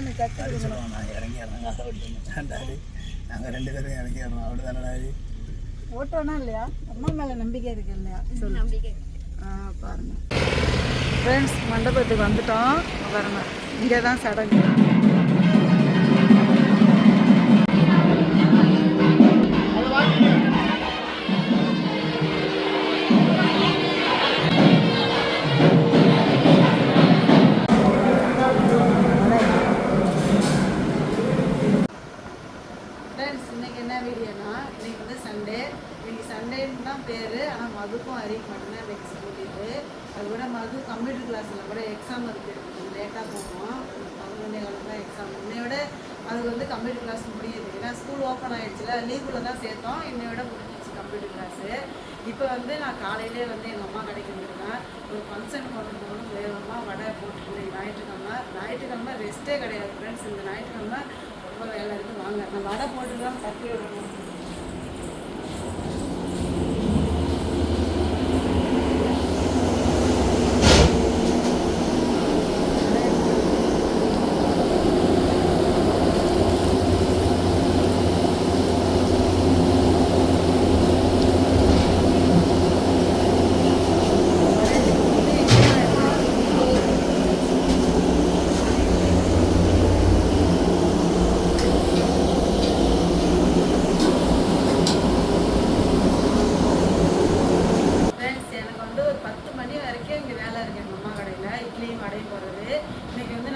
எனக்கு கற்றுக்கணும். நான் இறங்கிடுறேன் காசை விட்டுட்டாரு. நாங்கள் 2 பேரும் இறங்கிடுறோம். அப்படி தானே ஓட்டோனா இல்லையா? அம்மா மேலே நம்பிக்கை இருக்கு இல்லையா? சொல்லு. நம்பிக்கை. பாருங்க ஃப்ரெண்ட்ஸ், மண்டபத்துக்கு வந்துட்டோம். பாருங்க, இங்கே தான் சடங்கு. சண்டேன்னு தான் பேர். ஆனால் மதுக்கும் அறிவிக்க மட்டும்தான் நெக்ஸ்ட் கூட்டிட்டு. அது கூட மது கம்ப்யூட்டர் கிளாஸில் கூட எக்ஸாம் இருக்குது. கொஞ்சம் லேட்டாக போகணும். 11 தான் எக்ஸாம். இன்னையோட அதுக்கு வந்து கம்ப்யூட்டர் கிளாஸ் முடியுது. ஏன்னா ஸ்கூல் ஓப்பன் ஆகிடுச்சுல, லீவில் தான் சேர்த்தோம். இன்னையோட முடிஞ்சிச்சு கம்ப்யூட்டர் கிளாஸு. இப்போ வந்து நான் காலையிலே வந்து எங்கள் அம்மா கடைக்கு வந்துருக்கேன். ஒரு ஃபங்க்ஷன் கொண்டு போகணும். வேகமாக வடை போட்டு ஞாயிற்றுக்கிழமை ரெஸ்ட்டே கிடையாது ஃப்ரெண்ட்ஸ். இந்த ஞாயிற்றுக்கிழமை ரொம்ப வேலை இருக்குது. வாங்க, நான் வடை போட்டு தான் தட்டி விடணும்.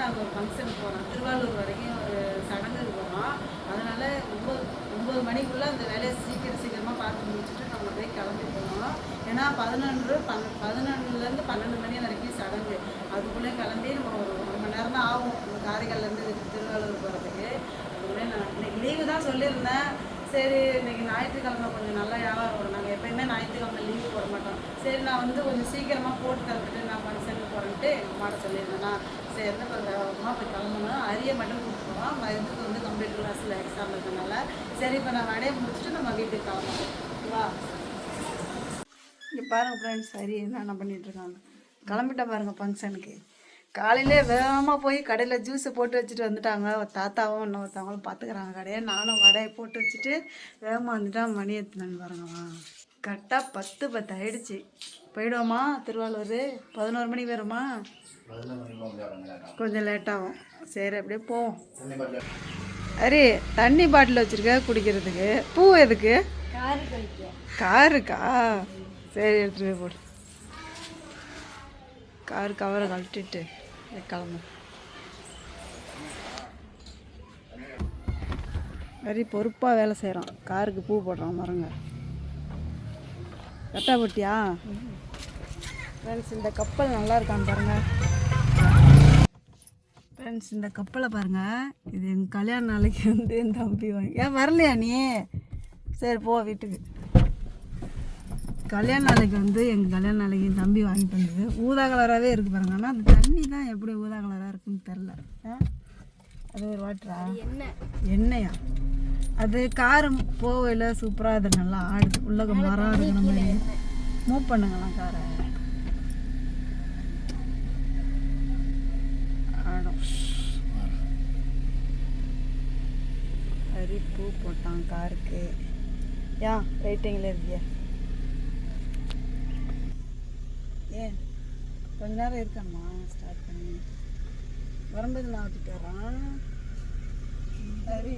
நாங்கள் ஒரு ஃபங்க்ஷனுக்கு போகிறோம். திருவாரூர் வரைக்கும் ஒரு சடங்குக்கு போகிறோம். அதனால் 9 மணிக்குள்ளே அந்த வேலையை சீக்கிரமாக பார்த்து முடிச்சுட்டு நம்ம போய் கிளம்பி போனோம். ஏன்னா 11லேருந்து 12 மணி வரைக்கும் சடங்கு. அதுக்குள்ளே கிளம்பி நம்ம ஒரு 1 மணி நேரம் தான் ஆகும் காரைக்கால்லேருந்து திருவாரூர் போகிறதுக்கு. அதுக்குள்ளே நான் இன்னைக்கு லீவு தான் சொல்லியிருந்தேன். சரி, இன்றைக்கி ஞாயிற்றுக்கிழமை கொஞ்சம் நல்லா வியாபாரம் வரும். நாங்கள் எப்போயுமே ஞாயிற்றுக்கிழமை லீவு போட மாட்டோம். சரி, நான் வந்து கொஞ்சம் சீக்கிரமாக போட்டு தந்துட்டு நான் ஃபங்க்ஷனுக்கு போகிறேன்ட்டு எங்கள் அம்மாட்ட சொல்லியிருந்தேன்னா, சரி என்ன கொஞ்சம் அம்மா போய் கிளம்பணும். அரிய மட்டும் கொடுத்துருவோம். மருந்துக்கு வந்து கம்ப்யூட்டர் கிளாஸில் எக்ஸாம் இருக்கிறதுனால சரி இப்போ நான் வடையை முடிச்சுட்டு நம்ம வீட்டுக்கு கிளம்பணும். வா, இங்கே பாருங்கள் ஃப்ரெண்ட்ஸ், சரி என்ன பண்ணிகிட்ருக்காங்க. கிளம்பிட்டா பாருங்கள் ஃபங்க்ஷனுக்கு. காலையிலே வேகமாக போய் கடையில் ஜூஸை போட்டு வச்சுட்டு வந்துட்டாங்க. தாத்தாவும் இன்னொருத்தவங்களும் பார்த்துக்கிறாங்க கடையை. நானும் வடையை போட்டு வச்சுட்டு வேகமாக வந்துட்டா. மணி எத்தனைன்னு பாருங்கம்மா, கரெக்டாக 10 ஆகிடுச்சு. போயிடுவோமா திருவாரூர்? 11 மணிக்கு வருமா? கொஞ்சம் லேட்டாகும். சரி, அப்படியே போவோம். அரே, தண்ணி பாட்டில் வச்சுருக்க குடிக்கிறதுக்கு. பூ எதுக்கு? காருக்கா? சரி, எடுத்துகிட்டு போய் போடு. கார் கவரை கழட்டிட்டு கிளம்பும். சரி, பொறுப்பாக வேலை செய்கிறோம். காருக்கு பூ போடுறோம். மரங்க கட்டா போட்டியா ஃப்ரெண்ட்ஸ்? இந்த கப்பல் நல்லா இருக்கான்னு பாருங்கள் ஃப்ரெண்ட்ஸ். இந்த கப்பலை பாருங்கள். இது எங்கள் கல்யாண நாளைக்கு வந்து என் தம்பி வாங்கி. ஏன் வரலையா நீ? சரி, போ வீட்டுக்கு. கல்யாண நாளைக்கு வந்து எங்கள் கல்யாண நாளைக்கு என் தம்பி வாங்கிட்டு வந்தது. ஊதா கலராகவே இருக்குது பாருங்க. ஆனால் அது தண்ணி தான் எப்படி ஊதா கலராக இருக்குன்னு தெரில. அது ஒரு வாட்டரா? எண்ணெயா? அது காரம் போவையில் சூப்பராக அது நல்லா ஆடுது. உள்ளக மரம் இருக்கிற மாதிரி. மூவ் பண்ணுங்களாம் காரை. ஆடும். சரி, பூ போட்டான் காருக்கு. ஏன் வெயிட்டிங்கில் இருக்கியா? ஏன் கொஞ்ச நேரம் இருக்கம்மா, ஸ்டார்ட் பண்ணி வரும்போது நான் விட்டுட்டு வர்றேன். சரி,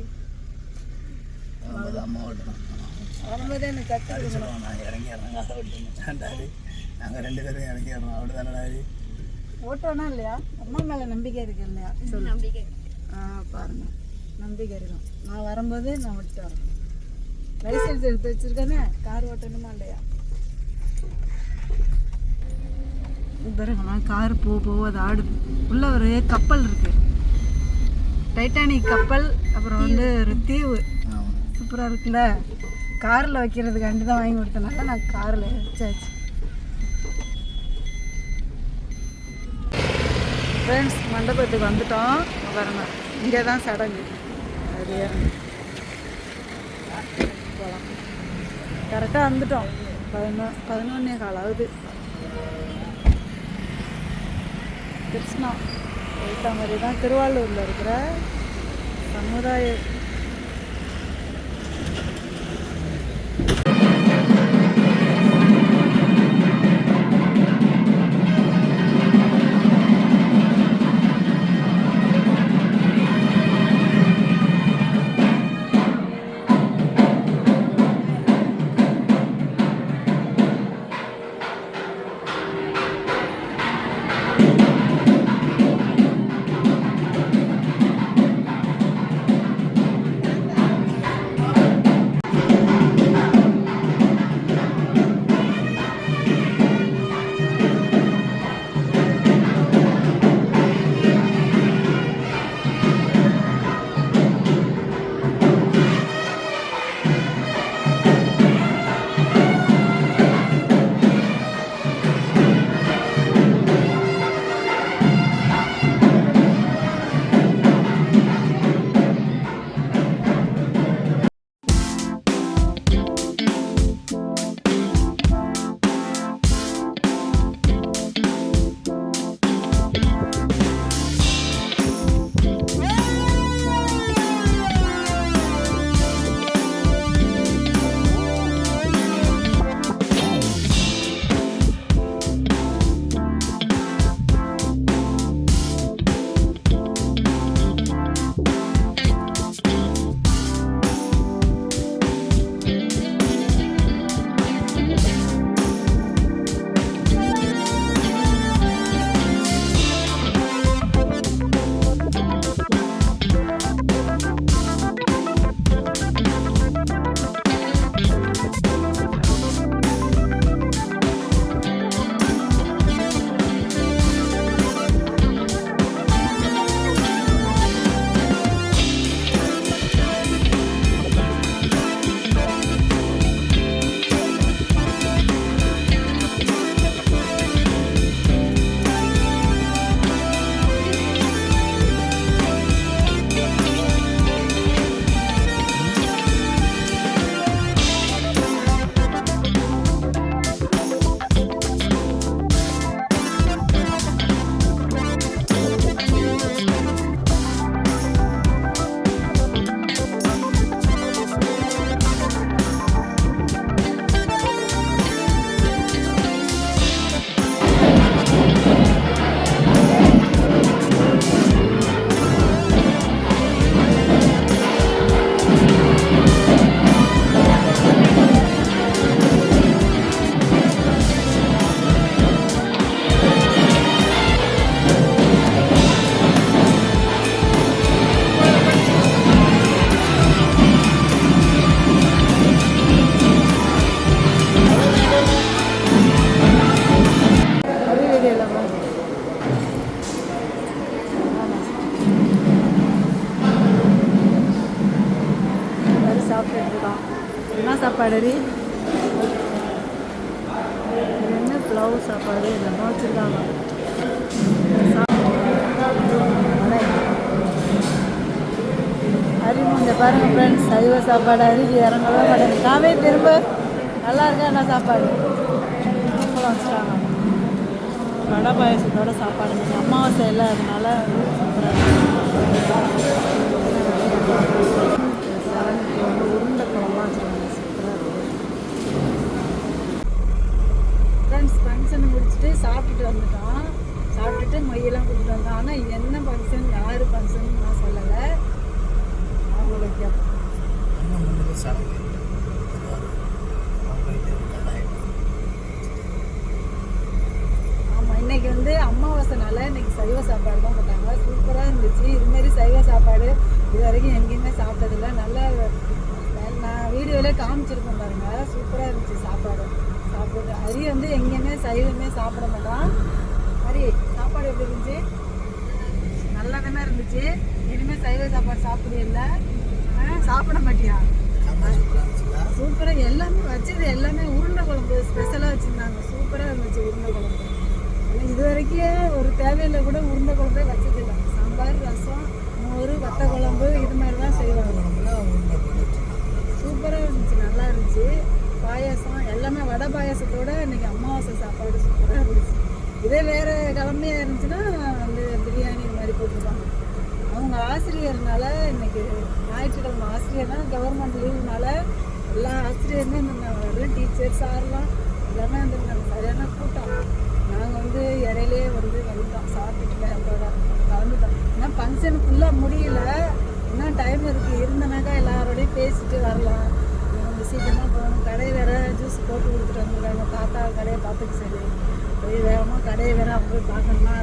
வரும்போதே எனக்கு கற்றுக்கணும். நான் இறங்கிடுறேன் காசை விட்டுட்டாரு. நாங்கள் 2 பேரும் இறங்கிடுறோம். அப்படி தானே ஓட்டோனா இல்லையா? அம்மா மேலே நம்பிக்கை இருக்கு இல்லையா? சொல்லு. நம்பிக்கை. பாருங்கள், நம்பிக்கை இருக்கும். நான் வரும்போது நான் விட்டு வரேன். லைசன்ஸ் எடுத்து வச்சுருக்கேனே, கார் ஓட்டணுமா இல்லையா? பாருங்களாம், கார் போவது ஆடுது. உள்ள ஒரு கப்பல் இருக்கு, டைட்டானிக் கப்பல். அப்புறம் வந்து ஒரு தீவு சூப்பராக இருக்குல்ல. காரில் வைக்கிறதுக்காண்டி தான் வாங்கி கொடுத்தனால நான் காரில் வச்சாச்சு. ஃப்ரெண்ட்ஸ், மண்டபத்துக்கு வந்துட்டோம். பாருங்க, இங்கே தான் சடங்கு. அது போகலாம். கரெக்டாக வந்துட்டோம். 11:15 ஆகுது. கிருஷ்ணா இந்த மாதிரி தான் திருவாரூரில் இருக்கிற சமுதாய சாப்பிட்டுருக்கோம். என்ன சாப்பாடு ரீ? இது என்ன புலாவ் சாப்பாடு இதெல்லாம் வச்சுருக்காங்க. அரிமு இந்த பாருங்கள் ஃப்ரெண்ட்ஸ், சைவ சாப்பாடு அரிக்கு இறங்கவே மாட்டேங்குது. காவே திரும்ப நல்லா இருக்கா என்ன சாப்பாடு வச்சுட்டாங்க. வடை பாயசத்தோட சாப்பாடு நீங்கள் அமாவாசை இல்லை, அதனால உருண்டை குழம்புலாம் வச்சுருக்காங்க. சூப்பராக இருக்கும் ஃப்ரெண்ட்ஸ். ஃபங்க்ஷனை முடிச்சுட்டு சாப்பிட்டுட்டு வந்துட்டோம். சாப்பிட்டுட்டு மொய்யெல்லாம் கொடுத்துட்டு வந்தோம். ஆனால் என்ன ஃபங்க்ஷன், யார் ஃபங்க்ஷன் நான் சொல்லலை. அவங்களுக்கு ஆமாம், இன்னைக்கு வந்து அமாவாசைனால இன்னைக்கு சைவ சாப்பாடு தான் போட்டாங்க. சூப்பராக இருந்துச்சு. இதுமாரி சைவ சாப்பாடு இது வரைக்கும் எங்கேயுமே சாப்பிட்டதில்லை. நல்லா நான் வீடியோவிலே காமிச்சிருக்கேன் பாருங்க. சூப்பராக இருந்துச்சு சாப்பாடு. சாப்பிட்டு அரி வந்து எங்கேயுமே சைவமே சாப்பிட மாட்டான். அரி சாப்பாடு எப்படி இருந்துச்சு? நல்லா தானே இருந்துச்சு. இனிமேல் சைவ சாப்பாடு சாப்பிடுவில்ல? சாப்பிட மாட்டியா? சூப்பராக எல்லாமே வச்சது எல்லாமே உருண்டை குழம்பு ஸ்பெஷலாக வச்சுருந்தாங்க. சூப்பராக இருந்துச்சு உருண்டை குழம்பு. ஆனால் இது வரைக்கும் ஒரு தேவையில்லை கூட உருண்டை குழம்பே வச்சதில்லை. சாம்பார், ரசம், மோர், வத்த குழம்பு இது மாதிரி தான் செய்வாங்க. சூப்பராக இருந்துச்சு, நல்லா இருந்துச்சு. பாயாசம் எல்லாமே வடை பாயாசத்தோட இன்னைக்கு அமாவாசை சாப்பாடு சூப்பராக இருந்துச்சு. இதே வேறு கிழமையாக இருந்துச்சுன்னா வந்து பிரியாணி முன்னாடி போட்டிருப்பாங்க. அவங்க ஆசிரியர்னால இன்னைக்கு ஞாயிற்றுக்கிழமை ஆசிரியர்னா கவர்மெண்ட் லீவுனால எல்லா ஆசிரியருமே இருந்திருந்தாங்க. டீச்சர் சார்லாம் எல்லாமே இருந்திருந்தாங்க. சரியான கூட்டம். நாங்கள் வந்து இடையிலே வந்துட்டோம், சாப்பிட்டுட்டு அதோட கலந்துட்டோம். ஏன்னா ஃபங்க்ஷன் ஃபுல்லாக முடியல, இன்னும் டைம் இருக்குது. இருந்தனாக்கா எல்லாரோடையும் பேசிட்டு வரலாம். கொஞ்சம் சீக்கிரமாக போகணும். கடை வேறு ஜூஸ் போட்டு கொடுத்துட்டு வந்துருக்காங்க. தாத்தா கடையை பார்த்துக்க சரி போய் வேகமாக கடையை வேறு அவங்க போய் பார்க்கணும்னா